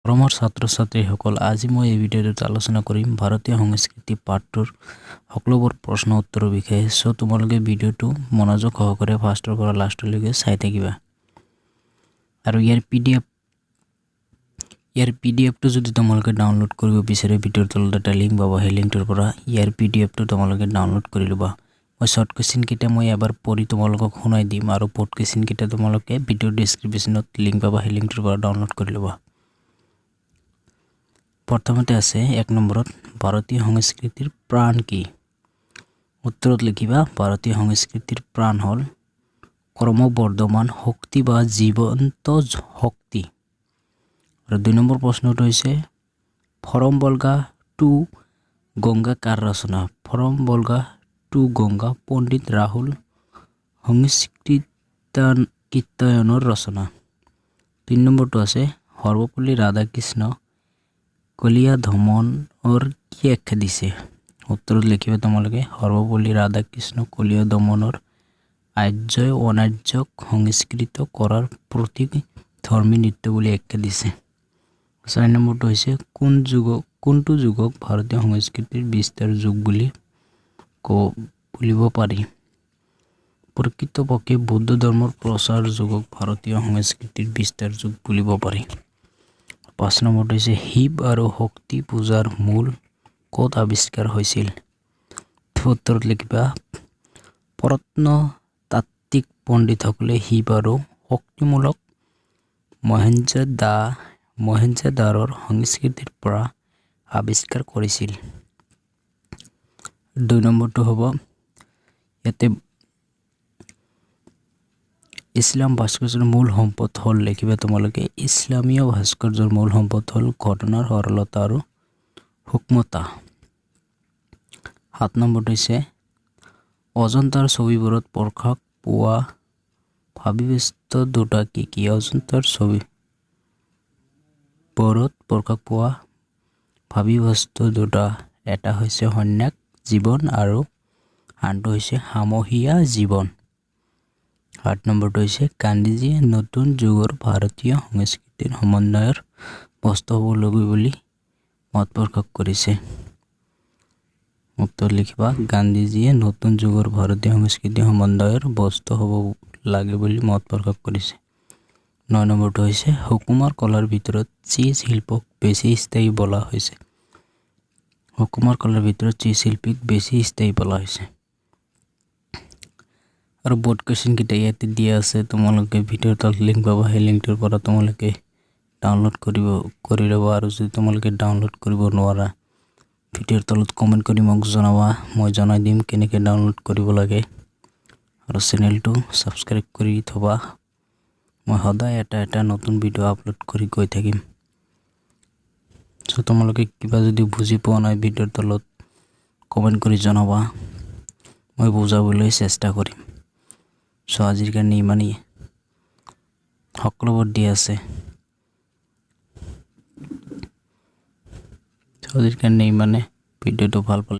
মৰমৰ ছাত্ৰ-ছাত্ৰীসকল, আজি মই এই ভিডিঅ'টোত আলোচনা কৰিম ভাৰতীয় সংস্কৃতি পাঠটোৰ সকলোবোৰ প্ৰশ্ন উত্তৰৰ বিষয়ে। সো তোমালোকে ভিডিঅ'টো মনোযোগ সহকাৰে ফাৰ্ষ্টৰ পৰা লাষ্টলৈকে চাই থাকিবা। আৰু ইয়াৰ পিডিএফটো যদি তোমালোকে ডাউনলোড কৰিব বিচাৰে, ভিডিঅ'ৰ তলত এটা লিংক পাবা, সেই লিংকটোৰ পৰা ইয়াৰ পিডিএফটো তোমালোকে ডাউনলোড কৰি ল'বা। মই শৰ্ট কুৱেশ্যন কেইটা মই এবাৰ পঢ়ি তোমালোকক শুনাই দিম, আৰু পড কুৱেশ্যন কেইটা তোমালোকে ভিডিঅ'ৰ ডেছক্ৰিপশ্যনত লিংক পাবা, সেই লিংকটোৰ পৰা ডাউনলোড কৰি ল'বা। প্ৰথমতে আছে 1 নম্বৰত, ভাৰতীয় সংস্কৃতিৰ প্ৰাণ কি? উত্তৰত লিখিবা, ভাৰতীয় সংস্কৃতিৰ প্ৰাণ হ'ল ক্ৰমবৰ্ধমান শক্তি বা জীৱন্ত শক্তি। আৰু 2 নম্বৰ প্ৰশ্নটো হৈছে, ফৰম বলগা টু গংগা কাৰ ৰচনা? ফৰম বলগা টু গংগা পণ্ডিত ৰাহুল সংস্কৃতায়নৰ ৰচনা। 3 নম্বৰটো আছে, সৰ্বপল্লী ৰাধাকৃষ্ণ কলীয়া দমনৰ কি আখ্যা দিছে? উত্তৰত লিখিবা তোমালোকে, সৰ্বপল্লী ৰাধাকৃষ্ণ কলীয়া দমনৰ আৰ্যই অনাৰ্যক সংস্কৃত কৰাৰ প্ৰতীক ধৰ্মী নৃত্য বুলি আখ্যা দিছে। 4 নম্বৰটো হৈছে, কোনটো যুগক ভাৰতীয় সংস্কৃতিৰ বিস্তাৰ যুগ বুলি বুলিব পাৰি? প্ৰকৃতপক্ষে বৌদ্ধ ধৰ্মৰ প্ৰচাৰ যুগক ভাৰতীয় সংস্কৃতিৰ বিস্তাৰ যুগ বুলিব পাৰি। 5 নম্বৰটো হৈছে, শিৱ আৰু শক্তি পূজাৰ মূল ক'ত আৱিষ্কাৰ হৈছিল? উত্তৰত লিখিবা, প্ৰত্নতাত্ত্বিক পণ্ডিতসকলে শিৱ আৰু শক্তিমূলক মহেঞ্জোদাৰোৰ সংস্কৃতিৰ পৰা আৱিষ্কাৰ কৰিছিল। 2 নম্বৰটো হ'ব, ইয়াতে ইছলাম ভাস্কৰ্যৰ মূল সম্পদ হ'ল, লিখিবা তোমালোকে, ইছলামীয় ভাস্কৰ্যৰ মূল সম্পদ হ'ল ঘটনাৰ সৰলতা আৰু সূক্ষ্মতা। 7 নম্বৰটো হৈছে, অজন্তাৰ ছবিবোৰত প্ৰকাশ পোৱা ভাবিবস্তু দুটা কি কি? অজন্তাৰ ছবিবোৰত প্ৰকাশ পোৱা ভাবিবস্তু দুটা, এটা হৈছে সন্ন্যাস জীৱন আৰু আনটো হৈছে সামহীয়া জীৱন। 8 নম্বৰটো হৈছে, গান্ধীজীয়ে নতুন যুগৰ ভাৰতীয় সংস্কৃতিৰ সমন্বয়ৰ বস্তু হ'ব লাগে বুলি মত প্ৰকাশ কৰিছে। উত্তৰ লিখিবা, গান্ধীজীয়ে নতুন যুগৰ ভাৰতীয় সংস্কৃতিৰ সমন্বয়ৰ বস্তু হ'ব লাগে বুলি মত প্ৰকাশ কৰিছে। 9 নম্বৰটো হৈছে, সুকুমাৰ কলাৰ ভিতৰত চি শিল্পক বেছি স্থায়ী বলা হৈছে? সুকুমাৰ কলাৰ ভিতৰত চি শিল্পীক বেছি স্থায়ী বলা হৈছে। আৰু বোৰ্ড কুৱেশ্যন কেইটা ইয়াতে দিয়া আছে, তোমালোকে ভিডিঅ'ৰ তলত লিংক পাবা, সেই লিংকটোৰ পৰা তোমালোকে ডাউনলোড কৰি ল'বা। আৰু যদি তোমালোকে ডাউনলোড কৰিব নোৱাৰা, ভিডিঅ'ৰ তলত কমেণ্ট কৰি মোক জনাবা, মই জনাই দিম কেনেকৈ ডাউনলোড কৰিব লাগে। আৰু চেনেলটো ছাবস্ক্ৰাইব কৰি থবা, মই সদায় এটা নতুন ভিডিঅ' আপলোড কৰি গৈ থাকিম। চ' তোমালোকে কিবা যদি বুজি পোৱা নাই, ভিডিঅ'ৰ তলত কমেণ্ট কৰি জনাবা, মই বুজাবলৈ চেষ্টা কৰিম। চ' আজিৰ কাৰণে ইমানেই, সকলোবোৰ দিয়া আছে। আজিৰ কাৰণে ইমানে, ভিডিঅ'টো ভাল পালে